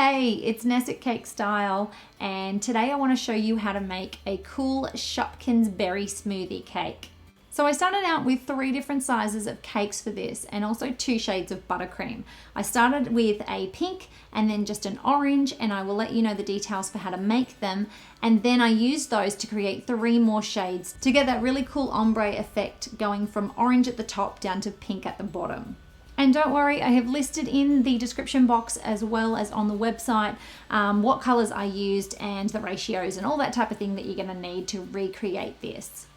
Hey, it's Nesset Cake Style, and today I want to show you how to make a cool Shopkins berry smoothie cake. So I started out with 3 different sizes of cakes for this and also 2 shades of buttercream. I started with a pink and then just an orange, and I will let you know the details for how to make them. And then I used those to create 3 more shades to get that really cool ombre effect going from orange at the top down to pink at the bottom. And don't worry, I have listed in the description box as well as on the website what colors I used and the ratios and all that type of thing that you're going to need to recreate this.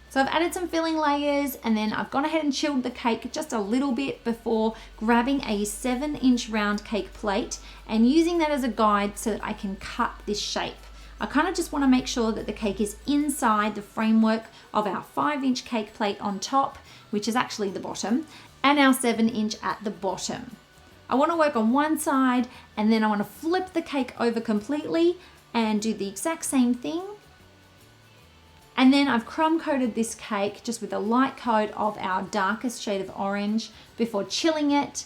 So I've added some filling layers, and then I've gone ahead and chilled the cake just a little bit before grabbing a 7-inch round cake plate and using that as a guide so that I can cut this shape. I kind of just want to make sure that the cake is inside the framework of our 5-inch cake plate on top, which is actually the bottom, and our 7-inch at the bottom. I want to work on one side, and then I want to flip the cake over completely and do the exact same thing. And then I've crumb coated this cake just with a light coat of our darkest shade of orange before chilling it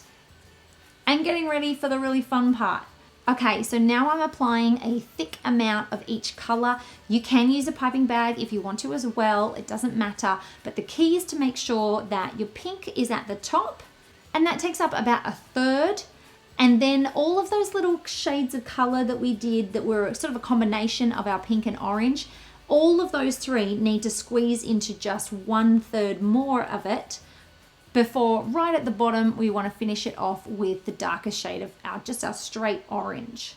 and getting ready for the really fun part. Okay, so now I'm applying a thick amount of each color. You can use a piping bag if you want to as well, it doesn't matter, but the key is to make sure that your pink is at the top, and that takes up about 1/3. And then all of those little shades of color that we did that were sort of a combination of our pink and orange, all of those 3 need to squeeze into just 1/3 more of it before right at the bottom we want to finish it off with the darkest shade of our straight orange.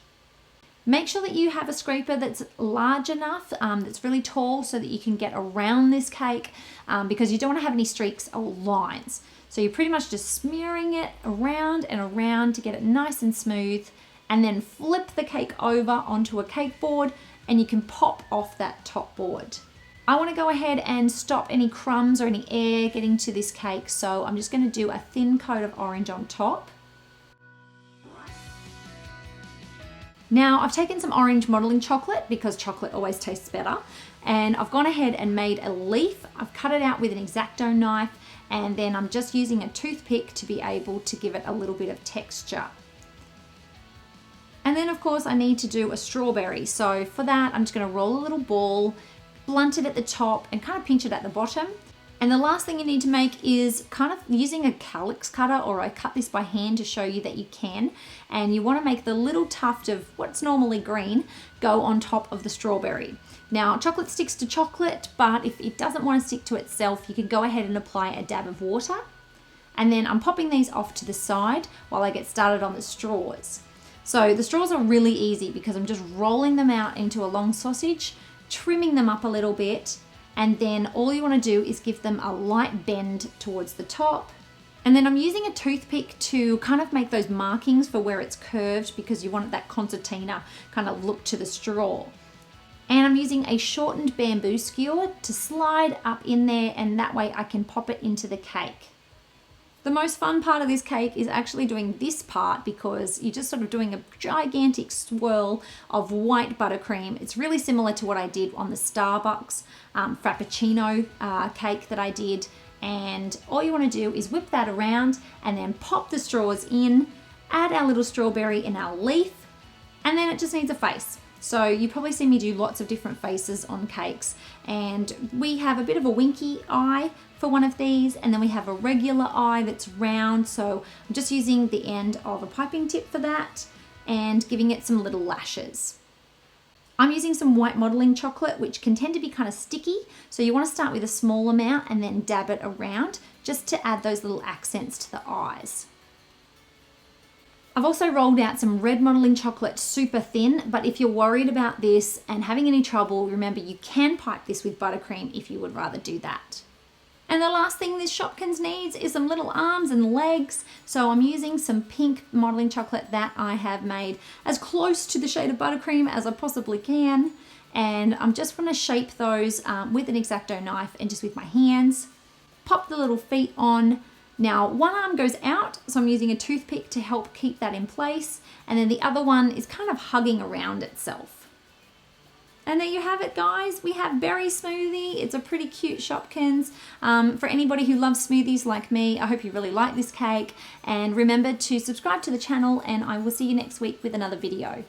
Make sure that you have a scraper that's large enough, that's really tall, so that you can get around this cake because you don't want to have any streaks or lines. So you're pretty much just smearing it around and around to get it nice and smooth, and then flip the cake over onto a cake board and you can pop off that top board. I want to go ahead and stop any crumbs or any air getting to this cake, so I'm just going to do a thin coat of orange on top. Now I've taken some orange modeling chocolate because chocolate always tastes better, and I've gone ahead and made a leaf. I've cut it out with an X-Acto knife, and then I'm just using a toothpick to be able to give it a little bit of texture. And then of course I need to do a strawberry, so for that I'm just going to roll a little ball, blunt it at the top and kind of pinch it at the bottom. And the last thing you need to make is kind of using a calyx cutter, or I cut this by hand to show you that you can, and you want to make the little tuft of what's normally green go on top of the strawberry. Now chocolate sticks to chocolate, but if it doesn't want to stick to itself, you can go ahead and apply a dab of water. And then I'm popping these off to the side while I get started on the straws. So the straws are really easy because I'm just rolling them out into a long sausage, trimming them up a little bit, and then all you want to do is give them a light bend towards the top. And then I'm using a toothpick to kind of make those markings for where it's curved, because you want that concertina kind of look to the straw. And I'm using a shortened bamboo skewer to slide up in there, and that way I can pop it into the cake. The most fun part of this cake is actually doing this part, because you're just sort of doing a gigantic swirl of white buttercream. It's really similar to what I did on the Starbucks Frappuccino cake that I did. And all you want to do is whip that around and then pop the straws in, add our little strawberry in our leaf, and then it just needs a face. So you probably see me do lots of different faces on cakes, and we have a bit of a winky eye for one of these, and then we have a regular eye that's round, so I'm just using the end of a piping tip for that and giving it some little lashes. I'm using some white modeling chocolate, which can tend to be kind of sticky, so you want to start with a small amount and then dab it around just to add those little accents to the eyes. I've also rolled out some red modeling chocolate super thin, but if you're worried about this and having any trouble, remember you can pipe this with buttercream if you would rather do that. And the last thing this Shopkins needs is some little arms and legs, so I'm using some pink modeling chocolate that I have made as close to the shade of buttercream as I possibly can, and I'm just going to shape those with an X-Acto knife and just with my hands. Pop the little feet on. Now one arm goes out, so I'm using a toothpick to help keep that in place, and then the other one is kind of hugging around itself. And there you have it, guys. We have berry smoothie. It's a pretty cute Shopkins. For anybody who loves smoothies like me, I hope you really like this cake. And remember to subscribe to the channel, and I will see you next week with another video.